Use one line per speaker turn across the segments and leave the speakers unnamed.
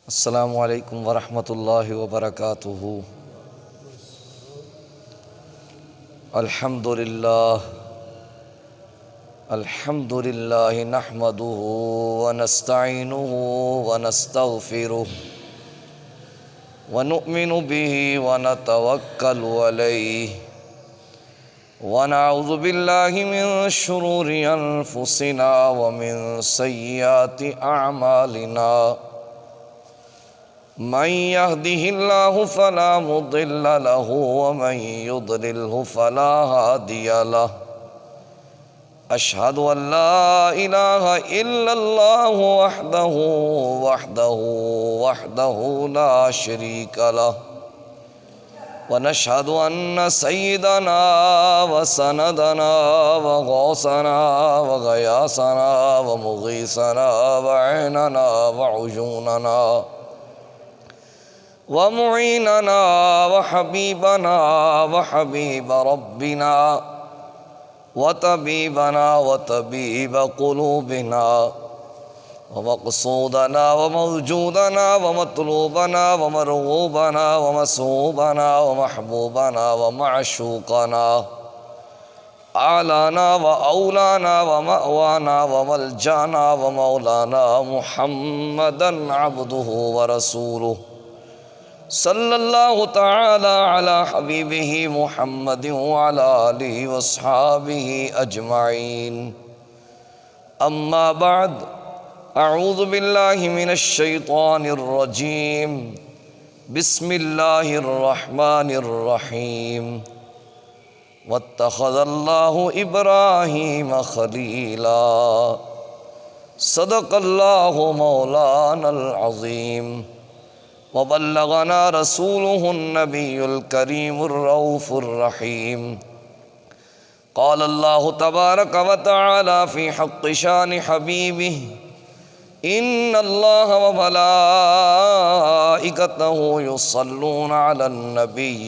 السلام علیکم ورحمۃ اللہ وبرکاتہ۔ الحمد للہ نحمده ونستعینه ونستغفره ونؤمن به ونتوکل علیہ ونعوذ باللہ من شرور انفسنا ومن سیئات اعمالنا، من يهده الله فلا مضل له ومن يضلله فلا هادي له، أشهد أن لا إله إلا الله وحده لا شريك له، ونشهد أن سيدنا وسندنا وغوثنا وغياثنا ومغيثنا وعيننا وعيوننا ومعيننا وحبيبنا وحبيب ربنا وطبيبنا وطبيب قلوبنا ومقصودنا وموجودنا ومطلوبنا ومرغوبنا ومسوبنا ومحبوبنا ومعشوقنا، أعلانا وأولانا ومأوانا وملجانا ومولانا محمدا عبده ورسوله، صلی اللہ تعالی علی حبیبہ محمد وعلی آلہ واصحابہ اجمعین، اما بعد، اعوذ باللہ من الشیطان الرجیم، بسم اللہ الرحمن الرحیم، واتخذ اللہ ابراہیم خلیلا، صدق اللہ مولانا العظیم، وبلغنا رسوله النبي الكريم الرؤوف الرحيم، قال الله تبارك وتعالى في حق شان حبيبه، إن الله وملائكته يصلون على النبي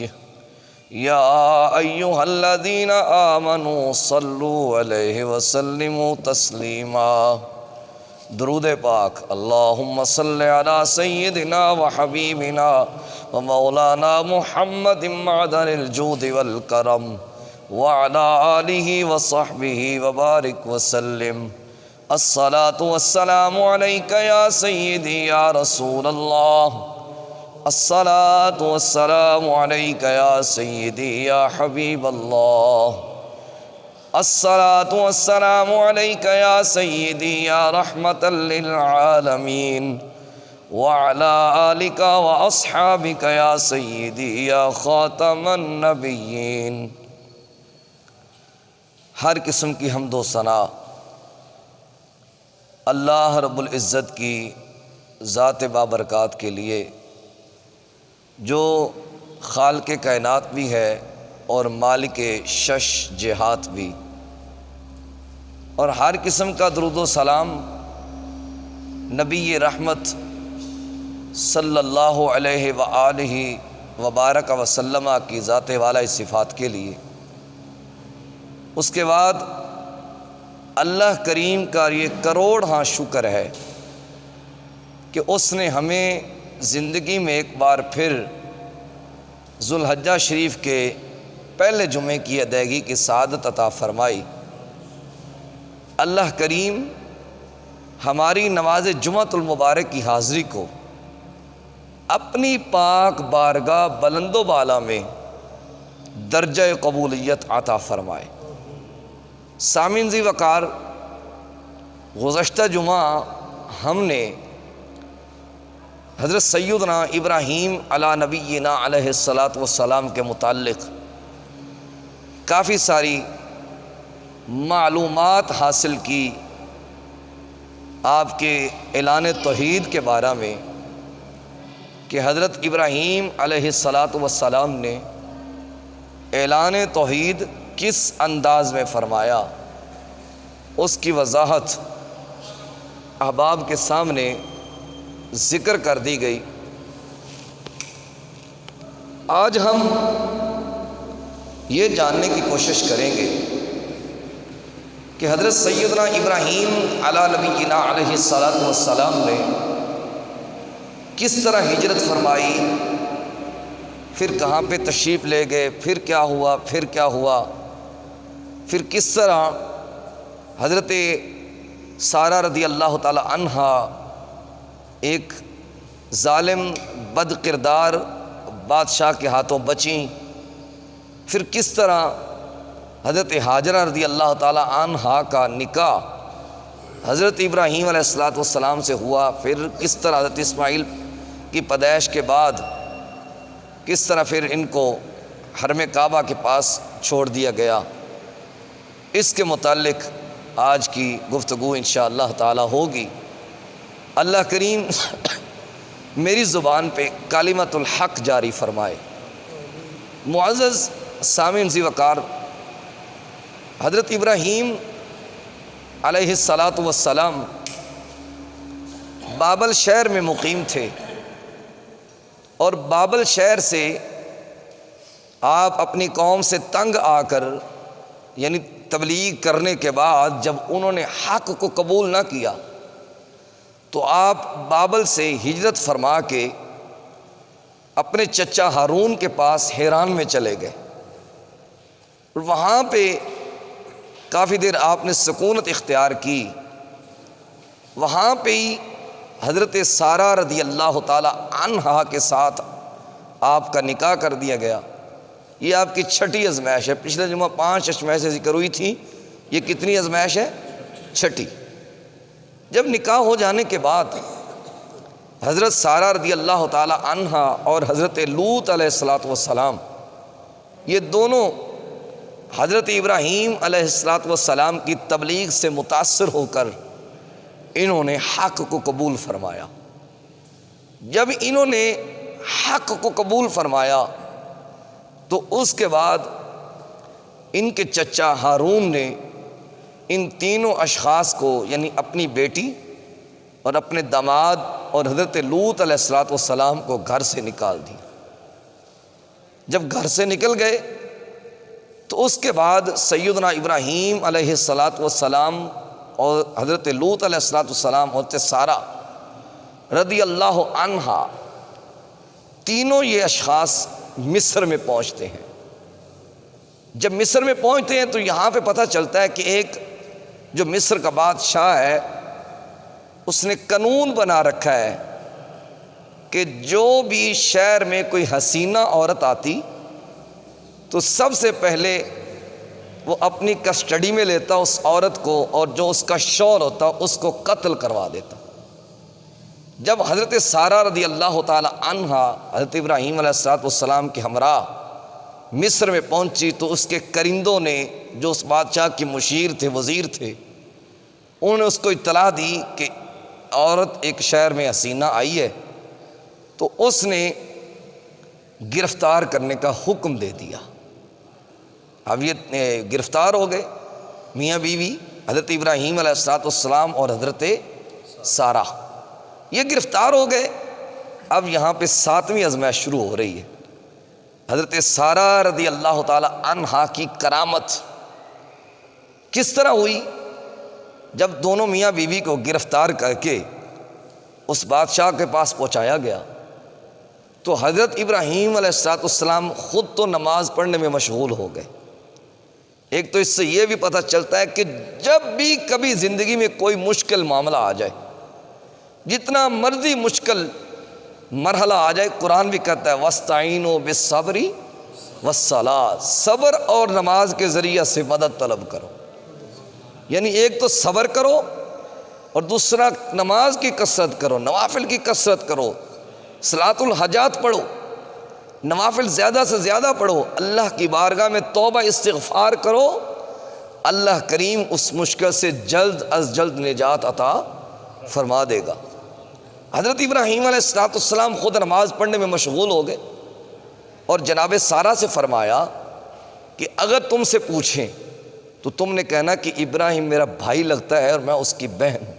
يا أيها الذين آمنوا صلوا عليه وسلموا تسليما۔ درود پاک، اللہم صلی علی سیدنا وحبیبنا ومولانا محمد معدن الجود والکرم وعلی آلہ وصحبہ وبارک وسلم۔ الصلاة والسلام علیکہ یا سیدی یا رسول اللہ، الصلاة والسلام علیکہ یا سیدی یا حبیب اللہ، الصلاة والسلام علیکہ یا سیدی یا رحمۃ للعالمین، وعلی آلک واصحابک یا سیدی یا خاتم النبیین۔ ہر قسم کی حمد و ثنا اللہ رب العزت کی ذات بابرکات کے لیے، جو خالق کائنات بھی ہے اور مالک شش جہات بھی، اور ہر قسم کا درود و سلام نبی رحمت صلی اللہ علیہ وآلہ وبارک وسلم کی ذات والا صفات کے لیے۔ اس کے بعد اللہ کریم کا یہ کروڑ ہاں شکر ہے کہ اس نے ہمیں زندگی میں ایک بار پھر ذوالحجہ شریف کے پہلے جمعے کی ادائیگی کی سعادت عطا فرمائی۔ اللہ کریم ہماری نماز جمعۃ المبارک کی حاضری کو اپنی پاک بارگاہ بلند و بالا میں درجہ قبولیت عطا فرمائے۔ سامعین ذی وقار، گزشتہ جمعہ ہم نے حضرت سیدنا ابراہیم علی نبینا علیہ السلام کے متعلق کافی ساری معلومات حاصل کی، آپ کے اعلان توحید کے بارے میں کہ حضرت ابراہیم علیہ السلام نے اعلان توحید کس انداز میں فرمایا، اس کی وضاحت احباب کے سامنے ذکر کر دی گئی۔ آج ہم یہ جاننے کی کوشش کریں گے کہ حضرت سیدنا ابراہیم علی نبینا علیہ السلام نے کس طرح ہجرت فرمائی، پھر کہاں پہ تشریف لے گئے، پھر کیا ہوا، پھر کس طرح حضرت سارہ رضی اللہ تعالی عنہا ایک ظالم بد کردار بادشاہ کے ہاتھوں بچیں، پھر کس طرح حضرت ہاجرہ رضی اللہ تعالی عنہا کا نکاح حضرت ابراہیم علیہ السلام سے ہوا، پھر کس طرح حضرت اسماعیل کی پیدائش کے بعد کس طرح پھر ان کو حرم کعبہ کے پاس چھوڑ دیا گیا، اس کے متعلق آج کی گفتگو انشاءاللہ تعالی ہوگی۔ اللہ کریم میری زبان پہ کلمۃ الحق جاری فرمائے۔ معزز سامعین ذی وقار، حضرت ابراہیم علیہ السلام بابل شہر میں مقیم تھے، اور بابل شہر سے آپ اپنی قوم سے تنگ آ کر، یعنی تبلیغ کرنے کے بعد جب انہوں نے حق کو قبول نہ کیا تو آپ بابل سے ہجرت فرما کے اپنے چچا ہارون کے پاس حیران میں چلے گئے، اور وہاں پہ کافی دیر آپ نے سکونت اختیار کی۔ وہاں پہ ہی حضرت سارہ رضی اللہ تعالی عنہا کے ساتھ آپ کا نکاح کر دیا گیا۔ یہ آپ کی چھٹی ازمائش ہے۔ پچھلے جمعہ 5 ازمائشیں ذکر ہوئی تھی، یہ کتنی ازمائش ہے؟ چھٹی۔ جب نکاح ہو جانے کے بعد حضرت سارہ رضی اللہ تعالی عنہا اور حضرت لوط علیہ السلام یہ دونوں حضرت ابراہیم علیہ السلام کی تبلیغ سے متاثر ہو کر انہوں نے حق کو قبول فرمایا۔ جب انہوں نے حق کو قبول فرمایا تو اس کے بعد ان کے چچا ہارون نے ان تینوں اشخاص کو، یعنی اپنی بیٹی اور اپنے داماد اور حضرت لوط علیہ السلام کو گھر سے نکال دیا۔ جب گھر سے نکل گئے تو اس کے بعد سیدنا ابراہیم علیہ السلام اور حضرت لوط علیہ السلام اور حضرت سارہ رضی اللہ عنہا تینوں یہ اشخاص مصر میں پہنچتے ہیں۔ جب مصر میں پہنچتے ہیں تو یہاں پہ پتہ چلتا ہے کہ ایک جو مصر کا بادشاہ ہے اس نے قانون بنا رکھا ہے کہ جو بھی شہر میں کوئی حسینہ عورت آتی تو سب سے پہلے وہ اپنی کسٹڈی میں لیتا اس عورت کو، اور جو اس کا شوہر ہوتا اس کو قتل کروا دیتا۔ جب حضرت سارہ رضی اللہ تعالی عنہا حضرت ابراہیم علیہ السلام کے ہمراہ مصر میں پہنچی تو اس کے کرندوں نے، جو اس بادشاہ کے مشیر تھے، وزیر تھے، انہوں نے اس کو اطلاع دی کہ عورت ایک شہر میں حسینہ آئی ہے، تو اس نے گرفتار کرنے کا حکم دے دیا۔ اب یہ گرفتار ہو گئے میاں بیوی حضرت ابراہیم علیہ السلام اور حضرت سارہ، یہ گرفتار ہو گئے۔ اب یہاں پہ 7ویں ازمائش شروع ہو رہی ہے۔ حضرت سارہ رضی اللہ تعالی عنہا کی کرامت کس طرح ہوئی؟ جب دونوں میاں بیوی کو گرفتار کر کے اس بادشاہ کے پاس پہنچایا گیا تو حضرت ابراہیم علیہ السلام خود تو نماز پڑھنے میں مشغول ہو گئے۔ ایک تو اس سے یہ بھی پتہ چلتا ہے کہ جب بھی کبھی زندگی میں کوئی مشکل معاملہ آ جائے، جتنا مرضی مشکل مرحلہ آ جائے، قرآن بھی کہتا ہے وَاسْتَعِینُوا بِالصَّبْرِ وَالصَّلَاةِ، صبر اور نماز کے ذریعہ سے مدد طلب کرو۔ یعنی ایک تو صبر کرو اور دوسرا نماز کی کثرت کرو، نوافل کی کثرت کرو، صلاۃ الحاجات پڑھو، نوافل زیادہ سے زیادہ پڑھو، اللہ کی بارگاہ میں توبہ استغفار کرو، اللہ کریم اس مشکل سے جلد از جلد نجات عطا فرما دے گا۔ حضرت ابراہیم علیہ السلام خود نماز پڑھنے میں مشغول ہو گئے اور جناب سارہ سے فرمایا کہ اگر تم سے پوچھیں تو تم نے کہنا کہ ابراہیم میرا بھائی لگتا ہے اور میں اس کی بہن ہوں۔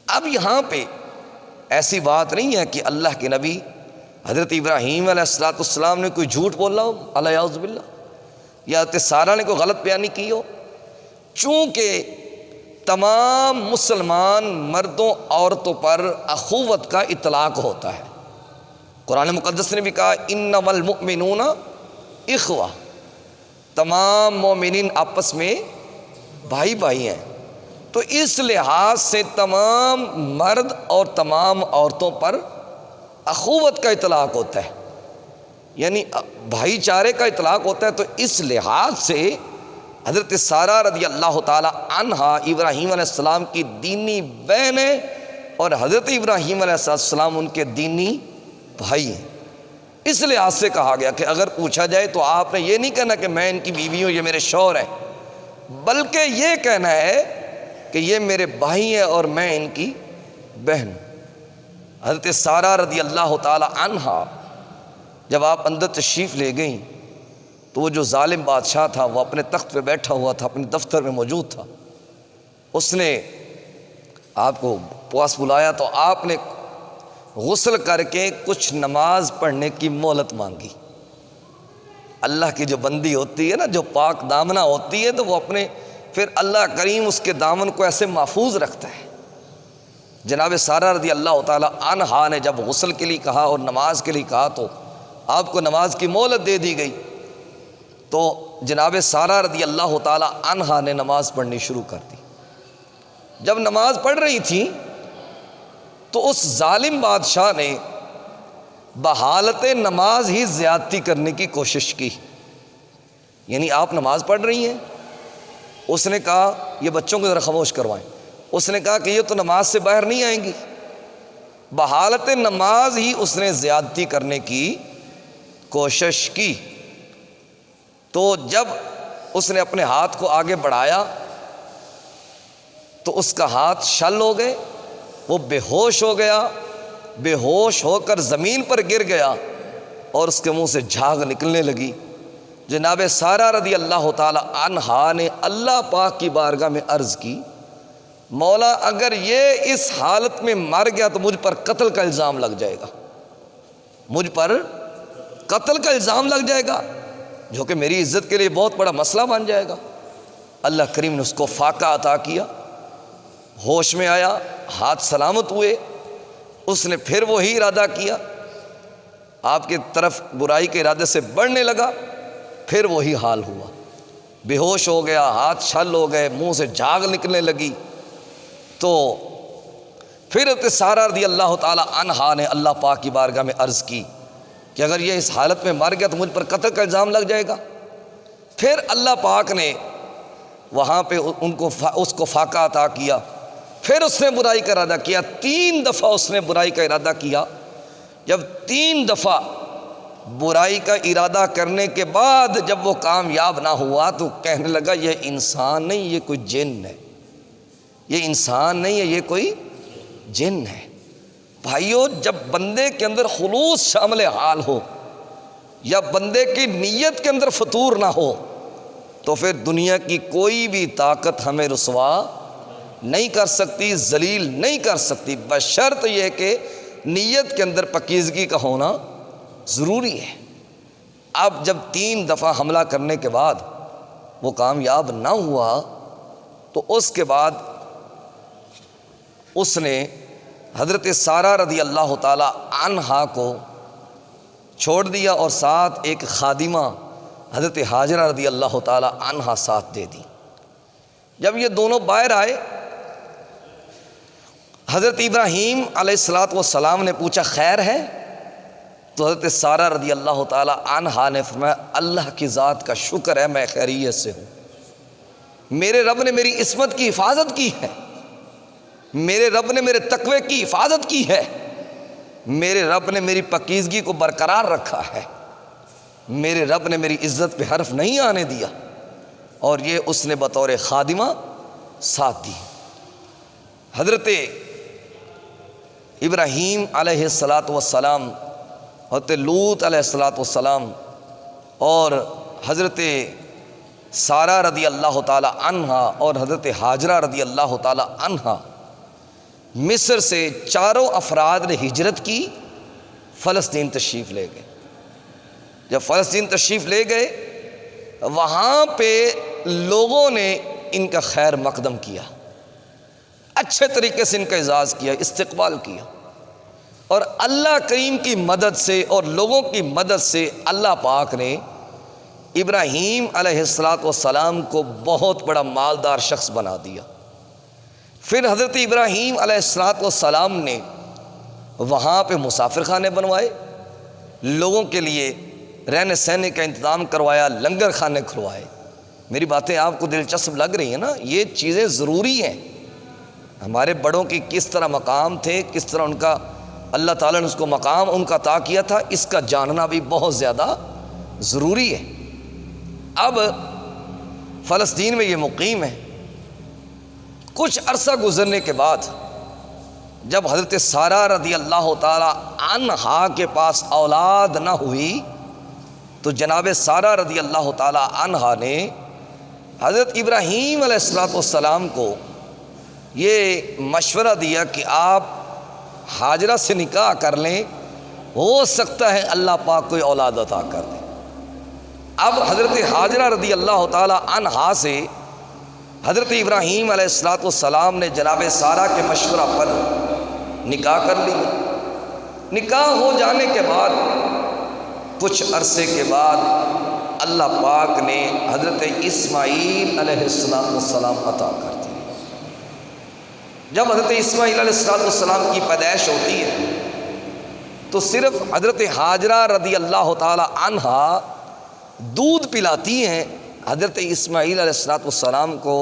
اب یہاں پہ ایسی بات نہیں ہے کہ اللہ کے نبی حضرت ابراہیم علیہ السلام نے کوئی جھوٹ بولا ہو، الیاذ باللہ، یا حضرت سارہ نے کوئی غلط بیانی کی ہو۔ چونکہ تمام مسلمان مردوں عورتوں پر اخوت کا اطلاق ہوتا ہے۔ قرآن مقدس نے بھی کہا انما المؤمنون اخوہ، تمام مومنین آپس میں بھائی بھائی ہیں۔ تو اس لحاظ سے تمام مرد اور تمام عورتوں پر اخوت کا اطلاق ہوتا ہے، یعنی بھائی چارے کا اطلاق ہوتا ہے۔ تو اس لحاظ سے حضرت سارہ رضی اللہ تعالی عنہا ابراہیم علیہ السلام کی دینی بہن ہے، اور حضرت ابراہیم علیہ السلام ان کے دینی بھائی ہیں۔ اس لحاظ سے کہا گیا کہ اگر پوچھا جائے تو آپ نے یہ نہیں کہنا کہ میں ان کی بیوی ہوں، یہ میرے شوہر ہیں، بلکہ یہ کہنا ہے کہ یہ میرے بھائی ہیں اور میں ان کی بہن ہوں۔ حضرت سارہ رضی اللہ تعالی عنہا جب آپ اندر تشریف لے گئیں تو وہ جو ظالم بادشاہ تھا وہ اپنے تخت پہ بیٹھا ہوا تھا، اپنے دفتر میں موجود تھا۔ اس نے آپ کو پاس بلایا تو آپ نے غسل کر کے کچھ نماز پڑھنے کی مہلت مانگی۔ اللہ کی جو بندی ہوتی ہے نا، جو پاک دامنہ ہوتی ہے، تو وہ اپنے پھر اللہ کریم اس کے دامن کو ایسے محفوظ رکھتا ہے۔ جناب سارہ رضی اللہ تعالی عنہا نے جب غسل کے لیے کہا اور نماز کے لیے کہا تو آپ کو نماز کی مہلت دے دی گئی۔ تو جناب سارہ رضی اللہ تعالی عنہا نے نماز پڑھنی شروع کر دی۔ جب نماز پڑھ رہی تھی تو اس ظالم بادشاہ نے بحالت نماز ہی زیادتی کرنے کی کوشش کی، یعنی آپ نماز پڑھ رہی ہیں، اس نے کہا یہ بچوں کو ذرا خاموش کروائیں، اس نے کہا کہ یہ تو نماز سے باہر نہیں آئیں گی۔ بحالت نماز ہی اس نے زیادتی کرنے کی کوشش کی۔ تو جب اس نے اپنے ہاتھ کو آگے بڑھایا تو اس کا ہاتھ شل ہو گئے، وہ بے ہوش ہو گیا، بے ہوش ہو کر زمین پر گر گیا اور اس کے منہ سے جھاگ نکلنے لگی۔ جناب سارہ رضی اللہ تعالی عنہا نے اللہ پاک کی بارگاہ میں عرض کی، مولا اگر یہ اس حالت میں مر گیا تو مجھ پر قتل کا الزام لگ جائے گا، مجھ پر قتل کا الزام لگ جائے گا، جو کہ میری عزت کے لیے بہت بڑا مسئلہ بن جائے گا۔ اللہ کریم نے اس کو فاقہ عطا کیا، ہوش میں آیا، ہاتھ سلامت ہوئے۔ اس نے پھر وہی ارادہ کیا، آپ کی طرف برائی کے ارادے سے بڑھنے لگا، پھر وہی حال ہوا، بے ہوش ہو گیا، ہاتھ چھل ہو گئے، منہ سے جھاگ نکلنے لگی۔ تو پھر حضرت سارہ رضی اللہ تعالی عنہا نے اللہ پاک کی بارگاہ میں عرض کی کہ اگر یہ اس حالت میں مر گیا تو مجھ پر قتل کا الزام لگ جائے گا۔ پھر اللہ پاک نے وہاں پہ اس کو فاقہ عطا کیا، پھر اس نے برائی کا ارادہ کیا، 3 دفعہ اس نے برائی کا ارادہ کیا۔ جب 3 دفعہ برائی کا ارادہ کرنے کے بعد جب وہ کامیاب نہ ہوا تو کہنے لگا یہ انسان نہیں، یہ کوئی جن ہے، یہ انسان نہیں ہے، یہ کوئی جن ہے۔ بھائیو، جب بندے کے اندر خلوص شامل حال ہو یا بندے کی نیت کے اندر فتور نہ ہو تو پھر دنیا کی کوئی بھی طاقت ہمیں رسوا نہیں کر سکتی، ذلیل نہیں کر سکتی، بشرط یہ کہ نیت کے اندر پاکیزگی کا ہونا ضروری ہے۔ اب جب 3 دفعہ حملہ کرنے کے بعد وہ کامیاب نہ ہوا تو اس کے بعد اس نے حضرت سارہ رضی اللہ تعالی عنہا کو چھوڑ دیا اور ساتھ ایک خادمہ حضرت ہاجرہ رضی اللہ تعالی عنہا ساتھ دے دی۔ جب یہ دونوں باہر آئے، حضرت ابراہیم علیہ السلام نے پوچھا خیر ہے؟ تو حضرت سارہ رضی اللہ تعالی عنہا نے فرمایا اللہ کی ذات کا شکر ہے میں خیریت سے ہوں، میرے رب نے میری عصمت کی حفاظت کی ہے، میرے رب نے میرے تقوی کی حفاظت کی ہے، میرے رب نے میری پاکیزگی کو برقرار رکھا ہے، میرے رب نے میری عزت پہ حرف نہیں آنے دیا، اور یہ اس نے بطور خادمہ ساتھ دی۔ حضرت ابراہیم علیہ السلام، حضرت لوط علیہ السلام اور حضرت سارہ رضی اللہ تعالی عنہا اور حضرت ہاجرہ رضی اللہ تعالی عنہا مصر سے چاروں افراد نے ہجرت کی، فلسطین تشریف لے گئے۔ جب فلسطین تشریف لے گئے وہاں پہ لوگوں نے ان کا خیر مقدم کیا، اچھے طریقے سے ان کا اعزاز کیا، استقبال کیا، اور اللہ کریم کی مدد سے اور لوگوں کی مدد سے اللہ پاک نے ابراہیم علیہ السلام کو بہت بڑا مالدار شخص بنا دیا۔ پھر حضرت ابراہیم علیہ السلام نے وہاں پہ مسافر خانے بنوائے، لوگوں کے لیے رہنے سہنے کا انتظام کروایا، لنگر خانے کھلوائے۔ میری باتیں آپ کو دلچسپ لگ رہی ہیں نا؟ یہ چیزیں ضروری ہیں۔ ہمارے بڑوں کی کس طرح مقام تھے، کس طرح ان کا اللہ تعالیٰ نے اس کو مقام ان کا عطا کیا تھا، اس کا جاننا بھی بہت زیادہ ضروری ہے۔ اب فلسطین میں یہ مقیم ہے۔ کچھ عرصہ گزرنے کے بعد جب حضرت سارہ رضی اللہ تعالی عنہا کے پاس اولاد نہ ہوئی تو جناب سارہ رضی اللہ تعالی عنہا نے حضرت ابراہیم علیہ السلام کو یہ مشورہ دیا کہ آپ ہاجرہ سے نکاح کر لیں، ہو سکتا ہے اللہ پاک کوئی اولاد عطا کر دے۔ اب حضرت ہاجرہ رضی اللہ تعالی عنہا سے حضرت ابراہیم علیہ السلام نے جناب سارہ کے مشورہ پر نکاح کر لیا۔ نکاح ہو جانے کے بعد کچھ عرصے کے بعد اللہ پاک نے حضرت اسماعیل علیہ السلام عطا کر دی۔ جب حضرت اسماعیل علیہ السلام کی پیدائش ہوتی ہے تو صرف حضرت ہاجرہ رضی اللہ تعالی عنہا دودھ پلاتی ہیں حضرت اسماعیل علیہ السلام کو،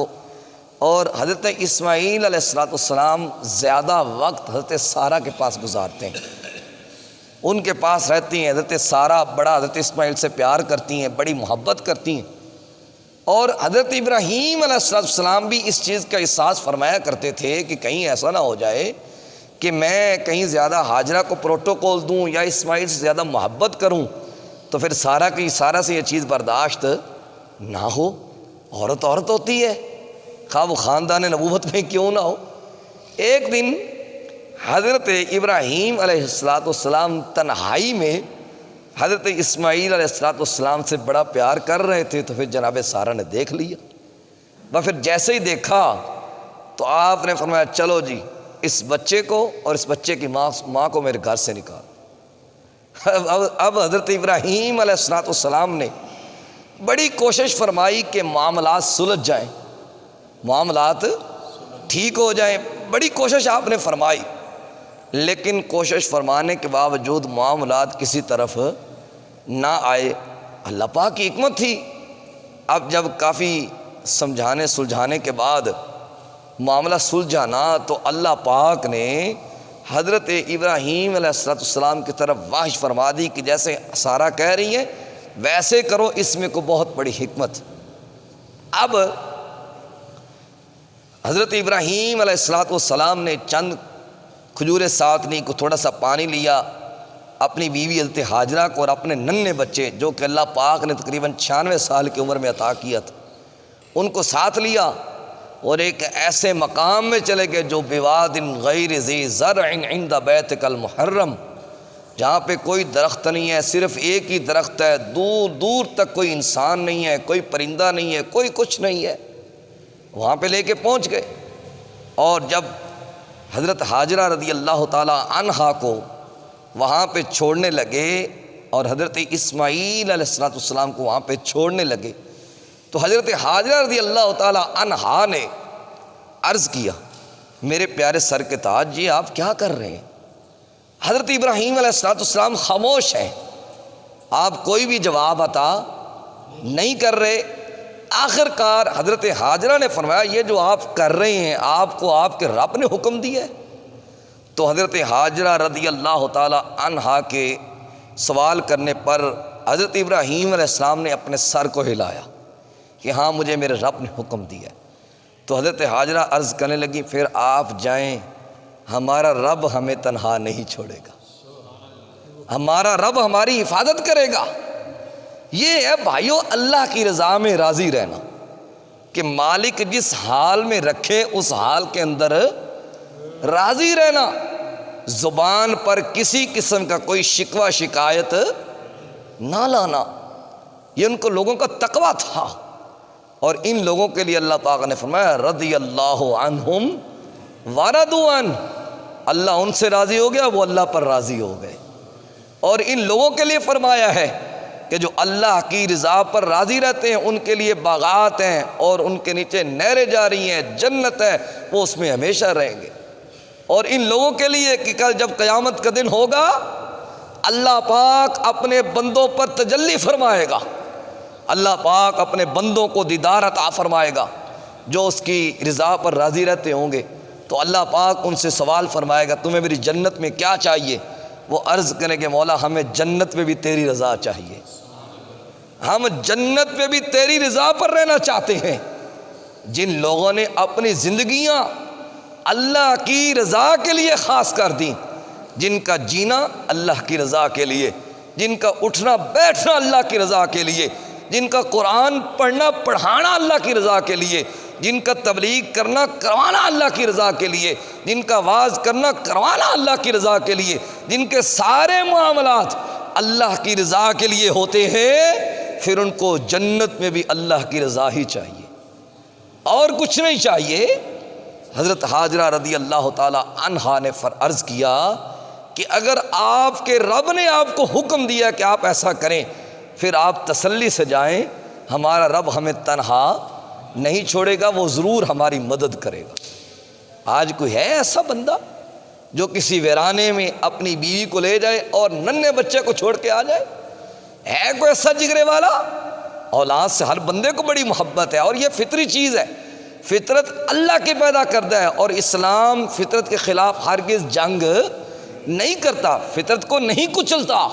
اور حضرت اسماعیل علیہ السلام زیادہ وقت حضرت سارہ کے پاس گزارتے ہیں، ان کے پاس رہتی ہیں۔ حضرت سارہ بڑا حضرت اسماعیل سے پیار کرتی ہیں، بڑی محبت کرتی ہیں، اور حضرت ابراہیم علیہ السلام بھی اس چیز کا احساس فرمایا کرتے تھے کہ کہیں ایسا نہ ہو جائے کہ میں کہیں زیادہ ہاجرہ کو پروٹوکول دوں یا اسماعیل سے زیادہ محبت کروں تو پھر سارہ سے یہ چیز برداشت نہ ہو۔ عورت ہوتی ہے، خواہ وہ خاندان نبوت میں کیوں نہ ہو۔ ایک دن حضرت ابراہیم علیہ السلام تنہائی میں حضرت اسماعیل علیہ السلام سے بڑا پیار کر رہے تھے، تو پھر جناب سارہ نے دیکھ لیا۔ وہ پھر جیسے ہی دیکھا تو آپ نے فرمایا چلو جی اس بچے کو اور اس بچے کی ماں کو میرے گھر سے نکال۔ اب حضرت ابراہیم علیہ السلام نے بڑی کوشش فرمائی کہ معاملات سلجھ جائیں، معاملات ٹھیک ہو جائیں، بڑی کوشش آپ نے فرمائی، لیکن کوشش فرمانے کے باوجود معاملات کسی طرف نہ آئے۔ اللہ پاک کی حکمت تھی۔ اب جب کافی سمجھانے سلجھانے کے بعد معاملہ سلجھانا تو اللہ پاک نے حضرت ابراہیم علیہ السلام کی طرف واحش فرما دی کہ جیسے سارہ کہہ رہی ہیں ویسے کرو، اس میں کو بہت بڑی حکمت۔ اب حضرت ابراہیم علیہ السلام نے چند کھجور ساتنی کو تھوڑا سا پانی لیا، اپنی بیوی حضرت ہاجرہ کو اور اپنے ننھے بچے جو کہ اللہ پاک نے تقریباً 96 سال کی عمر میں عطا کیا تھا، ان کو ساتھ لیا اور ایک ایسے مقام میں چلے گئے جو بواد غیر ذی زرع عند بیتک المحرم، جہاں پہ کوئی درخت نہیں ہے، صرف ایک ہی درخت ہے، دور دور تک کوئی انسان نہیں ہے، کوئی پرندہ نہیں ہے، کوئی کچھ نہیں ہے۔ وہاں پہ لے کے پہنچ گئے، اور جب حضرت ہاجرہ رضی اللہ تعالی عنہا کو وہاں پہ چھوڑنے لگے اور حضرت اسماعیل علیہ السلام کو وہاں پہ چھوڑنے لگے تو حضرت ہاجرہ رضی اللہ تعالی عنہا نے عرض کیا، میرے پیارے سر کے تاج جی آپ کیا کر رہے ہیں؟ حضرت ابراہیم علیہ السلام خاموش ہیں، آپ کوئی بھی جواب عطا نہیں کر رہے۔ آخر کار حضرت ہاجرہ نے فرمایا یہ جو آپ کر رہے ہیں آپ کو آپ کے رب نے حکم دیا ہے؟ تو حضرت ہاجرہ رضی اللہ تعالی عنہا کے سوال کرنے پر حضرت ابراہیم علیہ السلام نے اپنے سر کو ہلایا کہ ہاں مجھے میرے رب نے حکم دیا ہے۔ تو حضرت ہاجرہ عرض کرنے لگی پھر آپ جائیں، ہمارا رب ہمیں تنہا نہیں چھوڑے گا، ہمارا رب ہماری حفاظت کرے گا۔ یہ ہے بھائیو اللہ کی رضا میں راضی رہنا، کہ مالک جس حال میں رکھے اس حال کے اندر راضی رہنا، زبان پر کسی قسم کا کوئی شکوہ شکایت نہ لانا۔ یہ ان کو لوگوں کا تقویٰ تھا، اور ان لوگوں کے لیے اللہ پاک نے فرمایا رضی اللہ عنہم وَرَضُوًا، اللہ ان سے راضی ہو گیا، وہ اللہ پر راضی ہو گئے۔ اور ان لوگوں کے لیے فرمایا ہے کہ جو اللہ کی رضا پر راضی رہتے ہیں ان کے لیے باغات ہیں اور ان کے نیچے نہریں جاری ہیں، جنت ہے، وہ اس میں ہمیشہ رہیں گے۔ اور ان لوگوں کے لیے کہ کل جب قیامت کا دن ہوگا اللہ پاک اپنے بندوں پر تجلی فرمائے گا، اللہ پاک اپنے بندوں کو دیدار عطا فرمائے گا جو اس کی رضا پر راضی رہتے ہوں گے۔ تو اللہ پاک ان سے سوال فرمائے گا تمہیں میری جنت میں کیا چاہیے؟ وہ عرض کریں کہ مولا ہمیں جنت میں بھی تیری رضا چاہیے، ہم جنت میں بھی تیری رضا پر رہنا چاہتے ہیں۔ جن لوگوں نے اپنی زندگیاں اللہ کی رضا کے لیے خاص کر دیں، جن کا جینا اللہ کی رضا کے لیے، جن کا اٹھنا بیٹھنا اللہ کی رضا کے لیے، جن کا قرآن پڑھنا پڑھانا اللہ کی رضا کے لیے، جن کا تبلیغ کرنا کروانا اللہ کی رضا کے لیے، جن کا واعظ کرنا کروانا اللہ کی رضا کے لیے، جن کے سارے معاملات اللہ کی رضا کے لیے ہوتے ہیں، پھر ان کو جنت میں بھی اللہ کی رضا ہی چاہیے اور کچھ نہیں چاہیے۔ حضرت حاجرہ رضی اللہ تعالی عنہا نے عرض کیا کہ اگر آپ کے رب نے آپ کو حکم دیا کہ آپ ایسا کریں پھر آپ تسلی سے جائیں، ہمارا رب ہمیں تنہا نہیں چھوڑے گا، وہ ضرور ہماری مدد کرے گا۔ آج کوئی ہے ایسا بندہ جو کسی ویرانے میں اپنی بیوی کو لے جائے اور ننھے بچے کو چھوڑ کے آ جائے؟ ہے کوئی ایسا جگرے والا؟ اولاد سے ہر بندے کو بڑی محبت ہے اور یہ فطری چیز ہے، فطرت اللہ کی پیدا کردہ ہے، اور اسلام فطرت کے خلاف ہرگز جنگ نہیں کرتا، فطرت کو نہیں کچلتا۔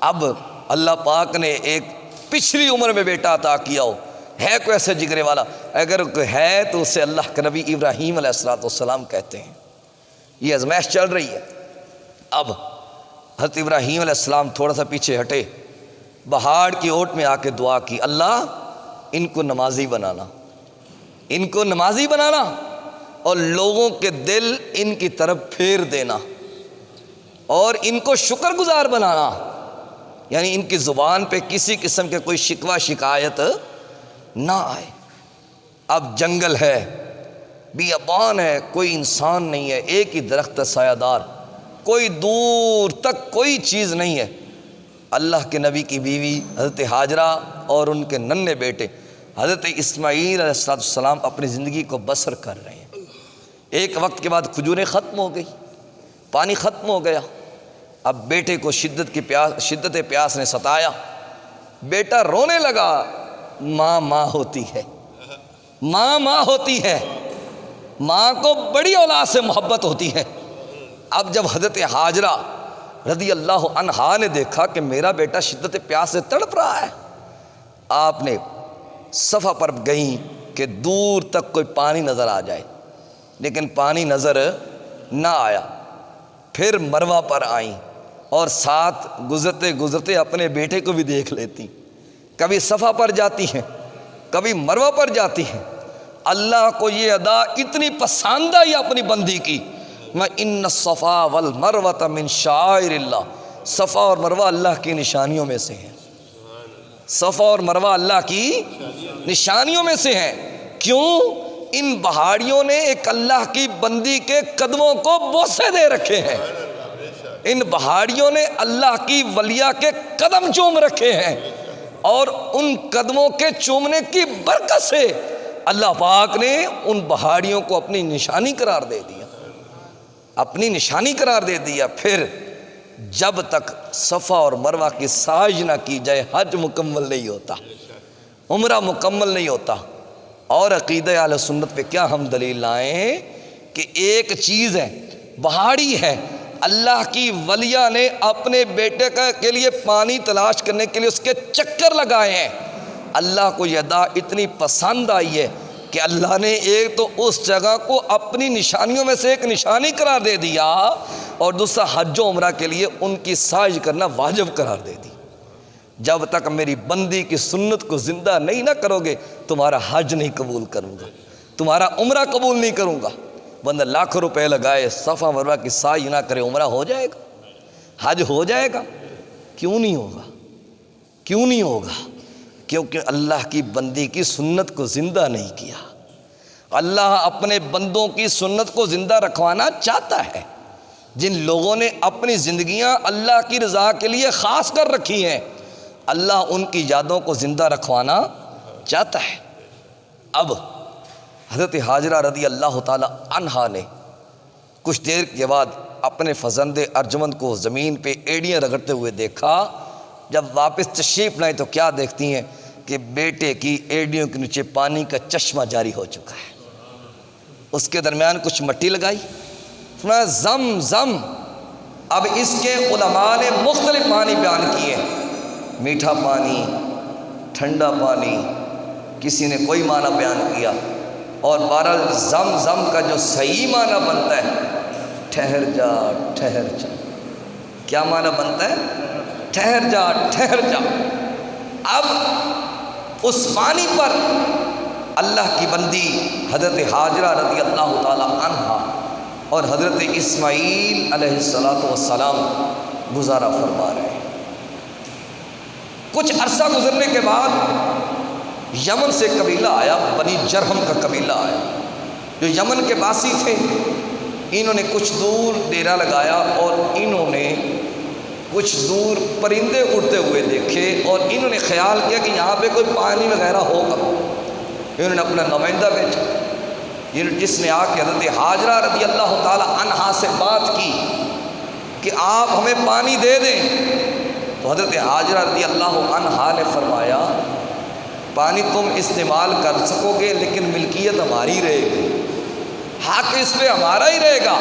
اب اللہ پاک نے ایک پچھلی عمر میں بیٹا عطا کیا ہو، ہے کوئی ایسا جگرے والا؟ اگر کوئی ہے تو اسے اللہ کے نبی ابراہیم علیہ السلام کہتے ہیں۔ یہ آزمائش چل رہی ہے۔ اب حضرت ابراہیم علیہ السلام تھوڑا سا پیچھے ہٹے، پہاڑ کی اوٹ میں آ کے دعا کی، اللہ ان کو نمازی بنانا، ان کو نمازی بنانا اور لوگوں کے دل ان کی طرف پھیر دینا اور ان کو شکر گزار بنانا، یعنی ان کی زبان پہ کسی قسم کے کوئی شکوہ شکایت نہ آئے۔ اب جنگل ہے، بیابان ہے، کوئی انسان نہیں ہے، ایک ہی درخت سایہ دار، کوئی دور تک کوئی چیز نہیں ہے۔ اللہ کے نبی کی بیوی حضرت حاجرہ اور ان کے ننھے بیٹے حضرت اسماعیل علیہ السلام اپنی زندگی کو بسر کر رہے ہیں۔ ایک وقت کے بعد کھجوریں ختم ہو گئی، پانی ختم ہو گیا، اب بیٹے کو شدت پیاس نے ستایا، بیٹا رونے لگا۔ ماں ہوتی ہے، ماں ہوتی ہے، ماں کو بڑی اولاد سے محبت ہوتی ہے۔ اب جب حضرت حاجرہ رضی اللہ عنہا نے دیکھا کہ میرا بیٹا شدت پیاس سے تڑپ رہا ہے، آپ نے صفا پر گئیں کہ دور تک کوئی پانی نظر آ جائے، لیکن پانی نظر نہ آیا۔ پھر مروہ پر آئیں اور ساتھ گزرتے گزرتے اپنے بیٹے کو بھی دیکھ لیتی، کبھی صفا پر جاتی ہیں کبھی مروہ پر جاتی ہیں۔ اللہ کو یہ ادا اتنی پسند آئی اپنی بندی کی، ان الصفا والمروہ من شعائر اللہ، صفا اور مروہ اللہ کی نشانیوں میں سے ہیں، صفا اور مروہ اللہ کی نشانیوں میں سے ہیں۔ کیوں؟ ان پہاڑیوں نے ایک اللہ کی بندی کے قدموں کو بوسے دے رکھے ہیں، ان پہاڑیوں نے اللہ کی ولیہ کے قدم چوم رکھے ہیں، اور ان قدموں کے چومنے کی برکت سے اللہ پاک نے ان پہاڑیوں کو اپنی نشانی قرار دے دیا، اپنی نشانی قرار دے دیا۔ پھر جب تک صفا اور مروہ کی سعی نہ کی جائے حج مکمل نہیں ہوتا، عمرہ مکمل نہیں ہوتا۔ اور عقیدہ اہل سنت پہ کیا ہم دلیل لائیں کہ ایک چیز ہے، پہاڑی ہے، اللہ کی ولیہ نے اپنے بیٹے کے لیے پانی تلاش کرنے کے لیے اس کے چکر لگائے ہیں۔ اللہ کو یہ ادا اتنی پسند آئی ہے کہ اللہ نے ایک تو اس جگہ کو اپنی نشانیوں میں سے ایک نشانی قرار دے دیا، اور دوسرا حج و عمرہ کے لیے ان کی سعی کرنا واجب قرار دے دی۔ جب تک میری بندی کی سنت کو زندہ نہیں نہ کرو گے تمہارا حج نہیں قبول کروں گا، تمہارا عمرہ قبول نہیں کروں گا۔ بندہ لاکھ روپے لگائے صفا مروہ کی سعی نہ کرے، عمرہ ہو جائے گا؟ حج ہو جائے گا؟ کیوں نہیں ہوگا؟ کیوں نہیں ہوگا؟ کیونکہ اللہ کی بندی کی سنت کو زندہ نہیں کیا، اللہ اپنے بندوں کی سنت کو زندہ رکھوانا چاہتا ہے۔ جن لوگوں نے اپنی زندگیاں اللہ کی رضا کے لیے خاص کر رکھی ہیں، اللہ ان کی یادوں کو زندہ رکھوانا چاہتا ہے۔ اب حضرت ہاجرہ رضی اللہ تعالی عنہا نے کچھ دیر کے بعد اپنے فرزند ارجمند کو زمین پہ ایڑیاں رگڑتے ہوئے دیکھا۔ جب واپس تشریف لائیں تو کیا دیکھتی ہیں کہ بیٹے کی ایڑیوں کے نیچے پانی کا چشمہ جاری ہو چکا ہے۔ اس کے درمیان کچھ مٹی لگائی، فرمایا زم زم۔ اب اس کے علماء نے مختلف معنی بیان کیے، میٹھا پانی، ٹھنڈا پانی، کسی نے کوئی معنی بیان کیا، اور بہرحال زم زم کا جو صحیح معنی بنتا ہے ٹھہر جا ٹھہر جا۔ کیا معنی بنتا ہے؟ ٹھہر جا ٹھہر جا۔ اب اس پانی پر اللہ کی بندی حضرت ہاجرہ رضی اللہ تعالی عنہا اور حضرت اسماعیل علیہ السلام گزارا فرما رہے ہیں۔ کچھ عرصہ گزرنے کے بعد یمن سے قبیلہ آیا، بنی جرہم کا قبیلہ آیا، جو یمن کے باسی تھے۔ انہوں نے کچھ دور ڈیرا لگایا اور انہوں نے کچھ دور پرندے اڑتے ہوئے دیکھے، اور انہوں نے خیال کیا کہ یہاں پہ کوئی پانی وغیرہ ہوگا۔ انہوں نے اپنا نمائندہ بھیجا، جس نے آ کے حضرت ہاجرہ رضی اللہ تعالی عنہا سے بات کی کہ آپ ہمیں پانی دے دیں۔ تو حضرت ہاجرہ رضی اللہ عنہا نے فرمایا پانی تم استعمال کر سکو گے، لیکن ملکیت ہماری رہے گی، حق اس پہ ہمارا ہی رہے گا۔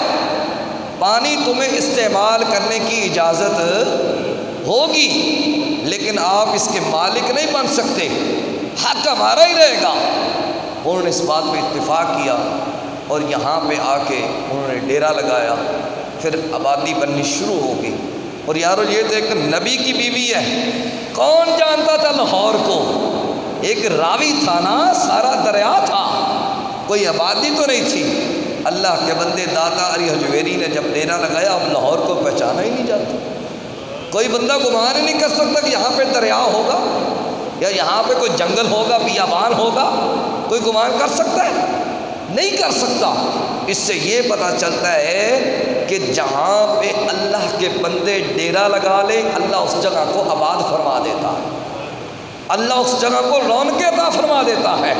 پانی تمہیں استعمال کرنے کی اجازت ہوگی، لیکن آپ اس کے مالک نہیں بن سکتے، حق ہمارا ہی رہے گا۔ انہوں نے اس بات پہ اتفاق کیا اور یہاں پہ آ کے انہوں نے ڈیرا لگایا۔ پھر آبادی بننی شروع ہو گئی۔ اور یارو یہ تو ایک نبی کی بیوی ہے، کون جانتا تھا لاہور کو؟ ایک راوی تھا نا، سارا دریا تھا، کوئی آبادی تو نہیں تھی۔ اللہ کے بندے داتا علی حجویری نے جب ڈیرا لگایا، اب لاہور کو پہچانا ہی نہیں جاتا۔ کوئی بندہ گمان ہی نہیں کر سکتا کہ یہاں پہ دریا ہوگا یا یہاں پہ کوئی جنگل ہوگا، بیابان ہوگا۔ کوئی گمان کر سکتا ہے؟ نہیں کر سکتا۔ اس سے یہ پتہ چلتا ہے کہ جہاں پہ اللہ کے بندے ڈیرا لگا لے، اللہ اس جگہ کو آباد فرما دیتا ہے، اللہ اس جگہ کو رونقیں عطا فرما دیتا ہے،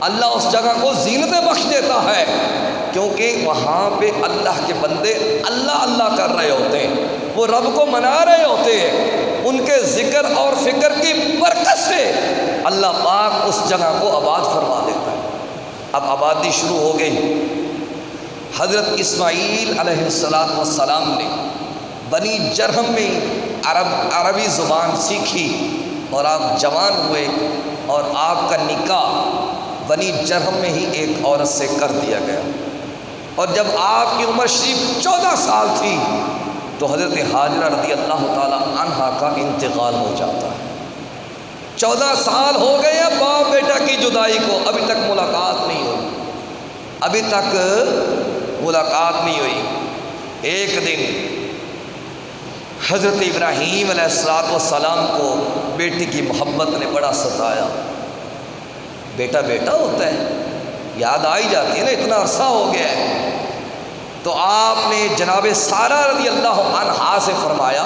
اللہ اس جگہ کو زینتیں بخش دیتا ہے، کیونکہ وہاں پہ اللہ کے بندے اللہ اللہ کر رہے ہوتے ہیں، وہ رب کو منا رہے ہوتے ہیں۔ ان کے ذکر اور فکر کی برکت سے اللہ پاک اس جگہ کو آباد فرما دیتا ہے۔ اب آبادی شروع ہو گئی۔ حضرت اسماعیل علیہ السلام نے بنی جرہم میں عربی زبان سیکھی اور آپ جوان ہوئے، اور آپ کا نکاح بنی جرہم میں ہی ایک عورت سے کر دیا گیا۔ اور جب آپ کی عمر شریف 14 سال تھی تو حضرت ہاجرہ رضی اللہ تعالی عنہا کا انتقال ہو جاتا ہے۔ 14 سال ہو گئے ہیں باپ بیٹا کی جدائی کو، ابھی تک ملاقات نہیں ہوئی، ابھی تک ملاقات نہیں ہوئی۔ ایک دن حضرت ابراہیم علیہ السلام کو بیٹی کی محبت نے بڑا ستایا۔ بیٹا بیٹا ہوتا ہے، یاد آئی جاتی ہے نا، اتنا عرصہ ہو گیا ہے۔ تو آپ نے جناب سارہ رضی اللہ عنہا سے فرمایا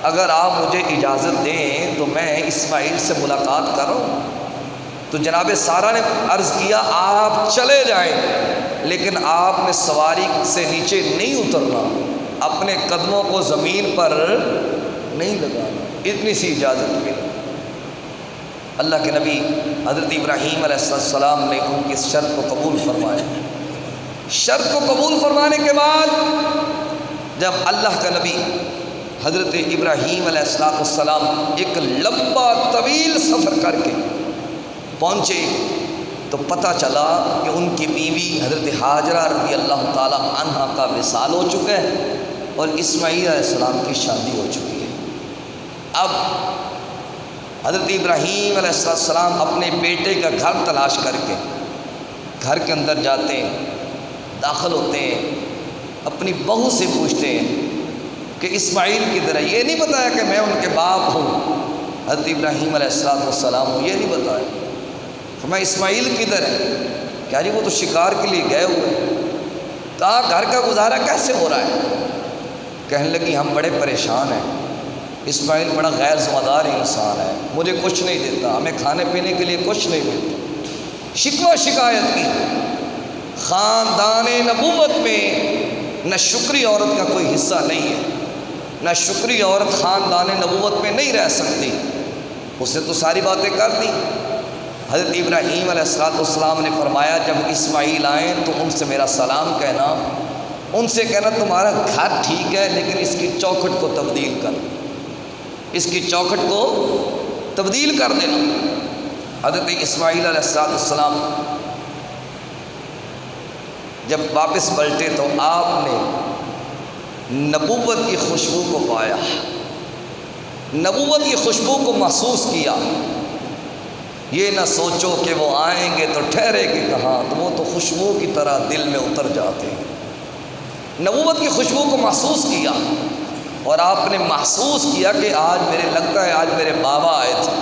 اگر آپ مجھے اجازت دیں تو میں اسماعیل سے ملاقات کروں۔ تو جناب سارہ نے عرض کیا آپ چلے جائیں، لیکن آپ نے سواری سے نیچے نہیں اترنا، اپنے قدموں کو زمین پر نہیں لگانا، اتنی سی اجازت ملی۔ اللہ کے نبی حضرت ابراہیم علیہ السلام نے ان کی شرط کو قبول فرمایا۔ شرط کو قبول فرمانے کے بعد جب اللہ کا نبی حضرت ابراہیم علیہ السلام ایک لمبا طویل سفر کر کے پہنچے تو پتہ چلا کہ ان کی بیوی حضرت ہاجرہ رضی اللہ تعالی عنہا کا وصال ہو چکا ہے اور اسماعیل علیہ السلام کی شادی ہو چکی ہے۔ اب حضرت ابراہیم علیہ السلام اپنے بیٹے کا گھر تلاش کر کے گھر کے اندر جاتے ہیں، داخل ہوتے ہیں، اپنی بہو سے پوچھتے ہیں کہ اسماعیل کدھر ہے؟ یہ نہیں بتایا کہ میں ان کے باپ ہوں، حضرت ابراہیم علیہ السلام ہوں، یہ نہیں بتایا۔ فرمایا اسماعیل کدھر ہے؟ کیا جی وہ تو شکار کے لیے گئے ہوئے ہیں۔ کہا گھر کا گزارا کیسے ہو رہا ہے؟ کہنے لگی ہم بڑے پریشان ہیں، اسماعیل بڑا غیر ذمہ دار انسان ہے، مجھے کچھ نہیں دیتا، ہمیں کھانے پینے کے لیے کچھ نہیں ملتا۔ شکوہ شکایت کی۔ خاندان نبوت میں نہ شکری عورت کا کوئی حصہ نہیں ہے، نہ شکری عورت خاندان نبوت میں نہیں رہ سکتی۔ اس نے تو ساری باتیں کر دی۔ حضرت ابراہیم علیہ السلام نے فرمایا جب اسماعیل آئیں تو ان سے میرا سلام کہنا، ان سے کہنا تمہارا گھر ٹھیک ہے لیکن اس کی چوکھٹ کو تبدیل کر، اس کی چوکھٹ کو تبدیل کر دینا۔ حضرت اسماعیل علیہ السلام جب واپس پلٹے تو آپ نے نبوت کی خوشبو کو پایا، نبوت کی خوشبو کو محسوس کیا۔ یہ نہ سوچو کہ وہ آئیں گے تو ٹھہرے گے کہاں، تو وہ تو خوشبو کی طرح دل میں اتر جاتے ہیں۔ نبوت کی خوشبو کو محسوس کیا اور آپ نے محسوس کیا کہ آج میرے لگتا ہے آج میرے بابا آئے تھے،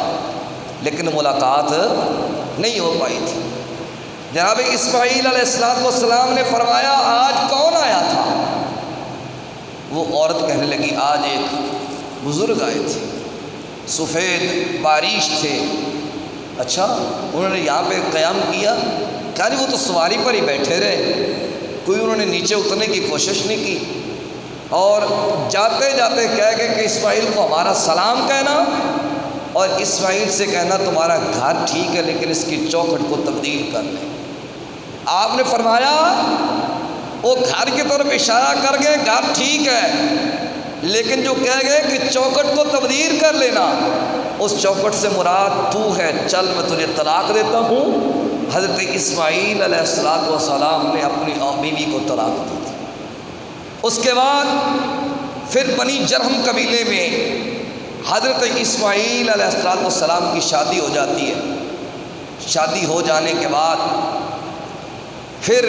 لیکن ملاقات نہیں ہو پائی تھی۔ جناب اسماعیل علیہ السلام نے فرمایا آج کون آیا تھا؟ وہ عورت کہنے لگی آج ایک بزرگ آئے تھے، سفید بارش تھے۔ اچھا انہوں نے یہاں پہ قیام کیا؟ کہا نہیں وہ تو سواری پر ہی بیٹھے رہے، کوئی انہوں نے نیچے اترنے کی کوشش نہیں کی، اور جاتے جاتے کہہ گئے کہ اسماعیل کو ہمارا سلام کہنا اور اسماعیل سے کہنا تمہارا گھر ٹھیک ہے لیکن اس کی چوکھٹ کو تبدیل کر لیں۔ آپ نے فرمایا وہ گھر کی طرف اشارہ کر گئے گھر ٹھیک ہے، لیکن جو کہہ گئے کہ چوکھٹ کو تبدیل کر لینا، اس چوکھٹ سے مراد تو ہے، چل میں تجھے طلاق دیتا ہوں۔ حضرت اسماعیل علیہ السلام نے اپنی بیوی کو طلاق دی تھی۔ اس کے بعد پھر بنی جرہم قبیلے میں حضرت اسماعیل علیہ السلام کی شادی ہو جاتی ہے۔ شادی ہو جانے کے بعد پھر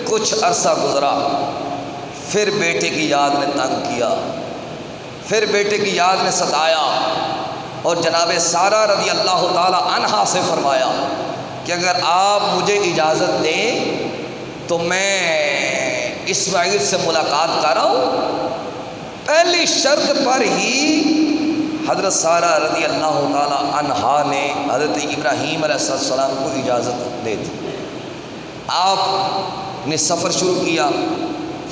کچھ عرصہ گزرا، پھر بیٹے کی یاد نے تنگ کیا، پھر بیٹے کی یاد نے ستایا، اور جناب سارہ رضی اللہ تعالی عنہا سے فرمایا کہ اگر آپ مجھے اجازت دیں تو میں اسماعیل سے ملاقات کر رہا ہوں۔ پہلی شرط پر ہی حضرت سارہ رضی اللہ تعالی عنہا نے حضرت ابراہیم علیہ السلام کو اجازت دے دی۔ آپ نے سفر شروع کیا،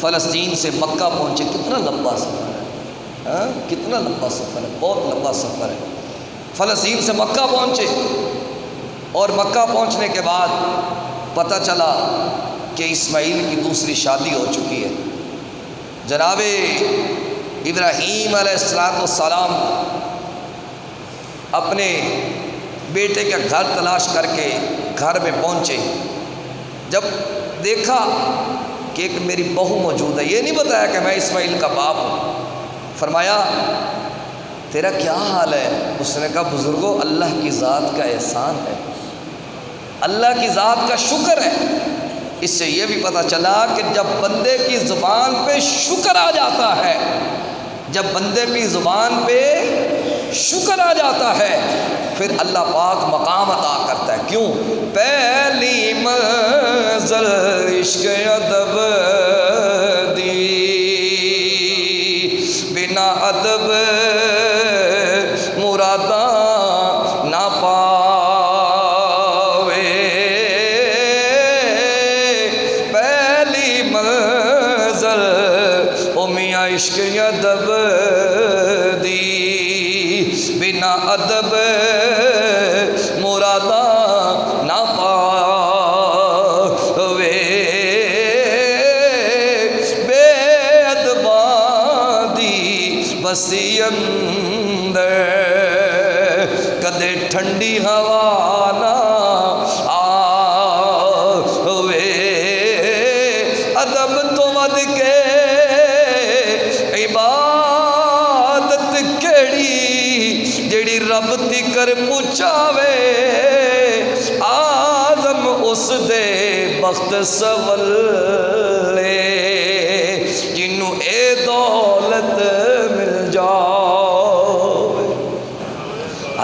فلسطین سے مکہ پہنچے۔ کتنا لمبا سفر ہے، کتنا لمبا سفر ہے، بہت لمبا سفر ہے۔ فلسطین سے مکہ پہنچے، اور مکہ پہنچنے کے بعد پتہ چلا کہ اسماعیل کی دوسری شادی ہو چکی ہے۔ جناب ابراہیم علیہ السلام اپنے بیٹے کا گھر تلاش کر کے گھر میں پہنچے۔ جب دیکھا کہ ایک میری بہو موجود ہے، یہ نہیں بتایا کہ میں اسماعیل کا باپ ہوں۔ فرمایا تیرا کیا حال ہے؟ اس نے کہا بزرگوں اللہ کی ذات کا احسان ہے، اللہ کی ذات کا شکر ہے۔ اس سے یہ بھی پتہ چلا کہ جب بندے کی زبان پہ شکر آ جاتا ہے، جب بندے کی زبان پہ شکر آ جاتا ہے پھر اللہ پاک مقام عطا کرتا ہے۔ کیوں؟ پہلی منزل عشق ادب دی، بنا ادب مراداں نہ پاوے۔ پہلی منزل او میاں عشق ادب دی، بنا ادب مراداں نہ پاوے۔ بے ادباں دی بسی اندر کدے ٹھنڈی ہوا نہ آوے۔ ادب تو ود کے عبادت کیڑی جیڑی رب تکر پہنچاوے۔ آدم اس دے بخت سولے جنوں اے دولت مل جاوے۔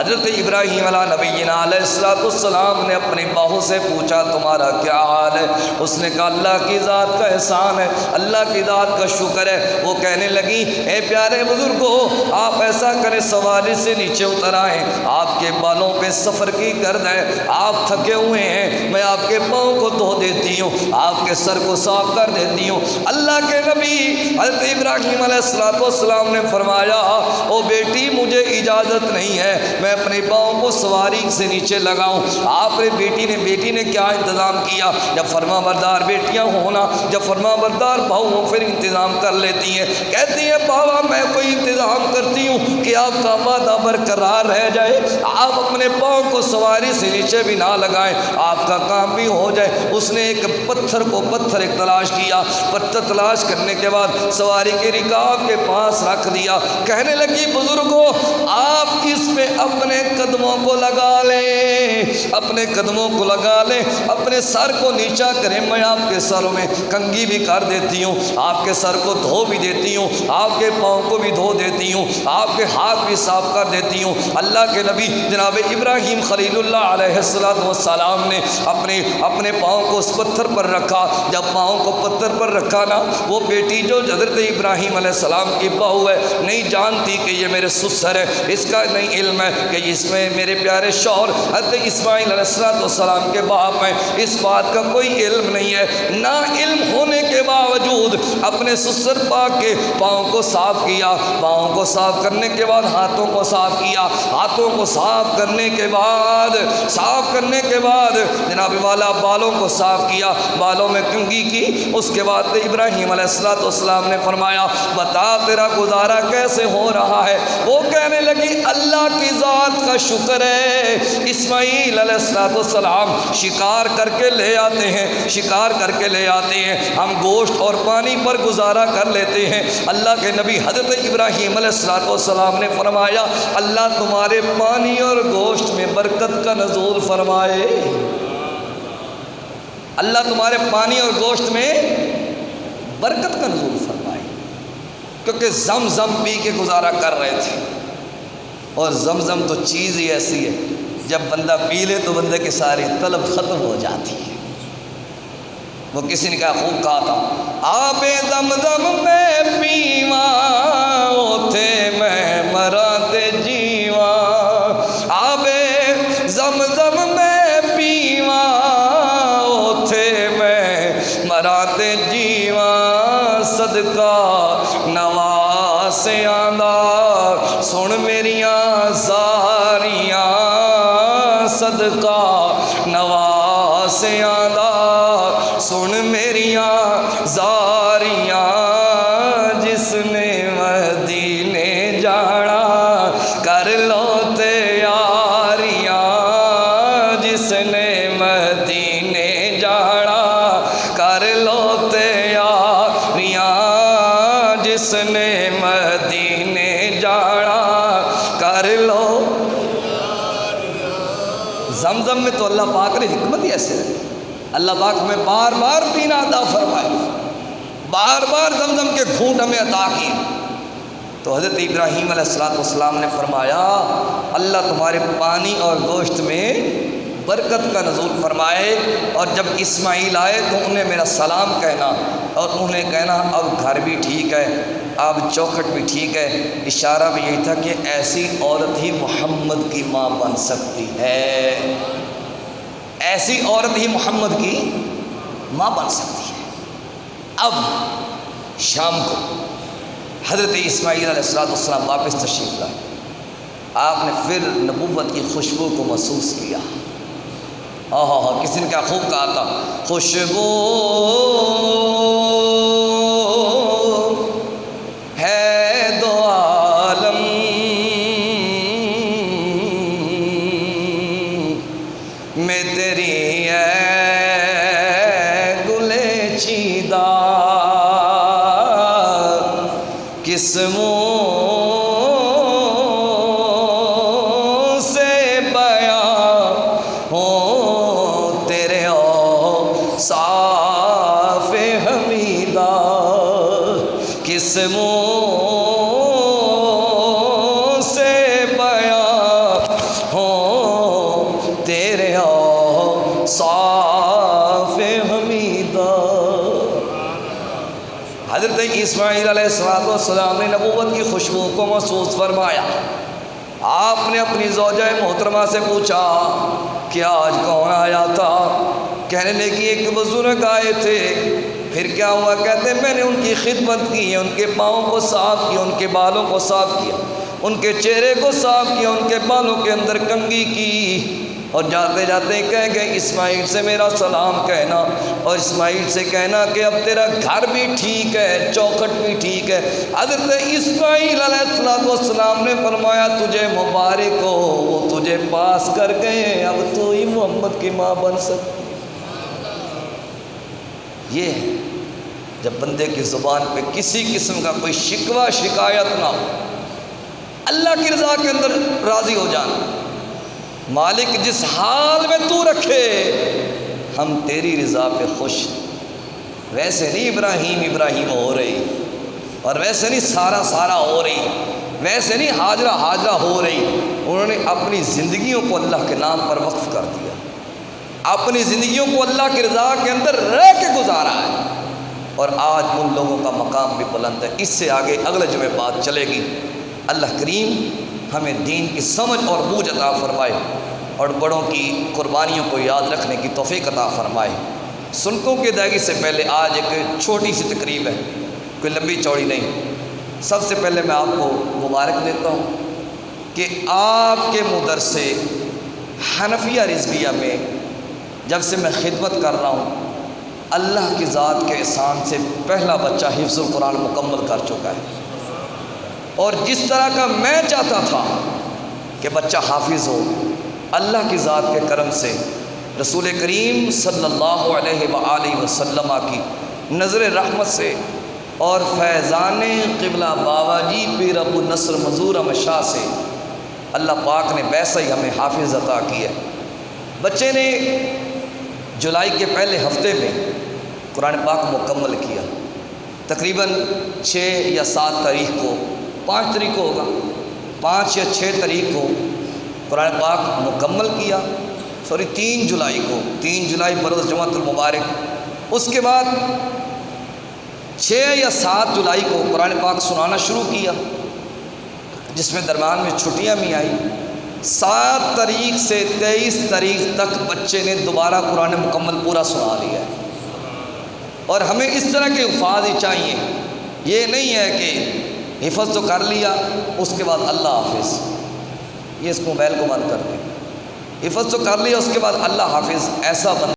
حضرت ابراہیم علیہ نبینا علیہ السلام نے اپنی بہو سے پوچھا تمہارا کیا حال ہے؟ اس نے کہا اللہ کی ذات کا احسان ہے، اللہ کی ذات کا شکر ہے۔ وہ کہنے لگی اے پیارے بزرگو، آپ ایسا کریں سواری سے نیچے اتر آئیں، آپ کے بالوں پہ سفر کی گرد ہے، آپ تھکے ہوئے ہیں، میں آپ کے پاؤں کو دھو دیتی ہوں، آپ کے سر کو صاف کر دیتی ہوں۔ اللہ کے نبی حضرت ابراہیم علیہ السلام نے فرمایا او بیٹی مجھے اجازت نہیں ہے میں اپنے پاؤں کو سواری سے نیچے لگاؤں۔ آپ نے بیٹی نے کیا انتظام کیا؟ جب فرما بردار بیٹیاں ہونا، جب فرما بردار بہو ہو پھر انتظام کر لیتی ہیں، کہتی ہیں بابا میں کوئی انتظام کرتی ہوں کہ آپ کا وعدہ برقرار رہ جائے، آپ اپنے پاؤں کو سواری سے نیچے بھی نہ لگائیں، آپ کا کام بھی ہو جائے۔ اس نے ایک پتھر تلاش کیا، پتھر تلاش کرنے کے بعد سواری کے رکاب کے پاس رکھ دیا، کہنے لگی بزرگو آپ اس پہ اپنے قدموں کو لگا لیں، اپنے قدموں کو لگا لیں، اپنے سر کو نیچا کریں، میں آپ کے سروں میں کنگھی بھی کر دیتی ہوں، آپ کے سر کو دھو بھی دیتی ہوں، آپ کے پاؤں کو بھی دھو دیتی ہوں، آپ کے ہاتھ بھی صاف کر دیتی ہوں۔ اللہ کے نبی جناب ابراہیم خلیل اللہ علیہ السلام نے اپنے پاؤں کو اس پتھر پر رکھا۔ جب پاؤں کو پتھر پر رکھا نا، وہ بیٹی جو حضرت ابراہیم علیہ السلام کی بہو ہے نہیں جانتی کہ یہ میرے سسر ہے، اس کا نہیں علم ہے کہ اس میں میرے پیارے شوہر حضرت اسماعیل علیہ السلام کے باپ ہیں، اس بات کا کوئی علم نہیں ہے۔ نہ علم ہونے کے باوجود اپنے سسر پاک کے پاؤں کو صاف کیا، پاؤں کو صاف کرنے کے بعد ہاتھوں کو صاف کیا، ہاتھوں کو صاف کرنے کے بعد جناب والا بالوں کو صاف کیا، بالوں میں کنگھی کی۔ اس کے بعد ابراہیم علیہ السلام نے فرمایا بتا تیرا گزارا کیسے ہو رہا ہے؟ وہ کہنے لگی اللہ کی ذات کا شکر ہے، اسماعیل علیہ السلام شکار کر کے لے آتے ہیں، ہم گوشت اور پانی پر گزارا کر لیتے ہیں۔ اللہ کے نبی حضرت ابراہیم علیہ السلام نے فرمایا اللہ تمہارے پانی اور گوشت میں برکت کا نزول فرمائے، اللہ تمہارے پانی اور گوشت میں برکت کا نزول فرمائے، کیونکہ زمزم پی کے گزارا کر رہے تھے، اور زمزم تو چیز ہی ایسی ہے جب بندہ پی لے تو بندے کی ساری طلب ختم ہو جاتی ہے۔ وہ کسی نے خوب کہا تھا آب زمزم میں پیواں اوتھے میں مراتے جیواں، آب زمزم میں پیواں اوتھے میں مراتے جیواں، صدقہ نواسے آندا سن میریاں زاریاں، صدقہ نواسے آندا سن میریاں زاریاں، جس نے مدینے جانا کر لو تیاریاں، جس نے مدینے جانا کر لو تیاریاں، جس نے مدینے جانا کر لو۔ زمزم میں تو اللہ پاک نے حکمت ہی ایسے رکھی، اللہ پاک ہمیں بار بار پینا عطا فرمائے، بار بار زمزم کے گھونٹ ہمیں عطا کیے۔ تو حضرت ابراہیم علیہ السلام نے فرمایا اللہ تمہارے پانی اور گوشت میں برکت کا نزول فرمائے، اور جب اسماعیل آئے تو انہیں میرا سلام کہنا، اور انہیں کہنا اب گھر بھی ٹھیک ہے، اب چوکھٹ بھی ٹھیک ہے۔ اشارہ بھی یہی تھا کہ ایسی عورت ہی محمد کی ماں بن سکتی ہے، ایسی عورت ہی محمد کی ماں بن سکتی ہے۔ اب شام کو حضرت اسماعیل علیہ السلام واپس تشریف لائے، آپ نے پھر نبوت کی خوشبو کو محسوس کیا۔ کسی نے کیا خوب کہا تھا خوشبو ہے دو عالم میں تیری ہے گلے چیدہ، قسموں سے بیاں ہوں تیرے اوصاف حمیدہ، قسموں سے بیاں اسماعیل علیہ السلام نے نبوت کی خوشبو کو محسوس فرمایا، آپ نے اپنی زوجہ محترمہ سے پوچھا کہ آج کون آیا تھا؟ کہنے لگی ایک بزرگ آئے تھے۔ پھر کیا ہوا؟ کہتے ہیں میں نے ان کی خدمت کی، ان کے پاؤں کو صاف کیا، ان کے بالوں کو صاف کیا، ان کے چہرے کو صاف کیا، ان کے بالوں کے اندر کنگھی کی، اور جاتے جاتے کہہ گئے اسماعیل سے میرا سلام کہنا، اور اسماعیل سے کہنا کہ اب تیرا گھر بھی ٹھیک ہے، چوکھٹ بھی ٹھیک ہے۔ حضرت اسماعیل علیہ السلام نے فرمایا تجھے مبارک ہو، وہ تجھے پاس کر گئے، اب تو ہی محمد کی ماں بن سکتی۔ یہ ہے جب بندے کی زبان پہ کسی قسم کا کوئی شکوہ شکایت نہ ہو، اللہ کی رضا کے اندر راضی ہو جانا، مالک جس حال میں تو رکھے ہم تیری رضا پہ خوش ہیں۔ ویسے نہیں ابراہیم ہو رہی، اور ویسے نہیں سارا ہو رہی، ویسے نہیں حاجرہ ہو رہی، انہوں نے اپنی زندگیوں کو اللہ کے نام پر وقف کر دیا، اپنی زندگیوں کو اللہ کی رضا کے اندر رہ کے گزارا ہے، اور آج ان لوگوں کا مقام بھی بلند ہے۔ اس سے آگے اگلے جمعے بات چلے گی۔ اللہ کریم ہمیں دین کی سمجھ اور بوجھ عطا فرمائے، اور بڑوں کی قربانیوں کو یاد رکھنے کی توفیق عطا فرمائے۔ سنتوں کی ادائیگی سے پہلے آج ایک چھوٹی سی تقریب ہے، کوئی لمبی چوڑی نہیں۔ سب سے پہلے میں آپ کو مبارک دیتا ہوں کہ آپ کے مدرسے حنفیہ رضویہ میں جب سے میں خدمت کر رہا ہوں، اللہ کی ذات کے احسان سے پہلا بچہ حفظ القرآن مکمل کر چکا ہے، اور جس طرح کا میں چاہتا تھا کہ بچہ حافظ ہو، اللہ کی ذات کے کرم سے رسول کریم صلی اللہ علیہ وآلہ وسلم کی نظر رحمت سے اور فیضان قبلہ بابا جی پیر ابو نصر منظور احمد شاہ سے اللہ پاک نے ویسا ہی ہمیں حافظ عطا کیا ہے۔ بچے نے جولائی کے پہلے ہفتے میں قرآن پاک مکمل کیا، تقریباً 6 یا 7 تاریخ کو، 5 تاریخ کو ہوگا، 5 یا 6 تاریخ کو قرآن پاک مکمل کیا، 3 جولائی کو، 3 جولائی بروز جمعۃ المبارک۔ اس کے بعد 6 یا 7 جولائی کو قرآن پاک سنانا شروع کیا، جس میں درمیان میں چھٹیاں بھی آئیں۔ 7 تاریخ سے 23 تاریخ تک بچے نے دوبارہ قرآن مکمل پورا سنا لیا ہے، اور ہمیں اس طرح کے الفاظ ہی چاہیے۔ یہ نہیں ہے کہ حفظ تو کر لیا اس کے بعد اللہ حافظ، یہ اس موبائل کو بند کر دیں، حفظ تو کر لیا اس کے بعد اللہ حافظ، ایسا بند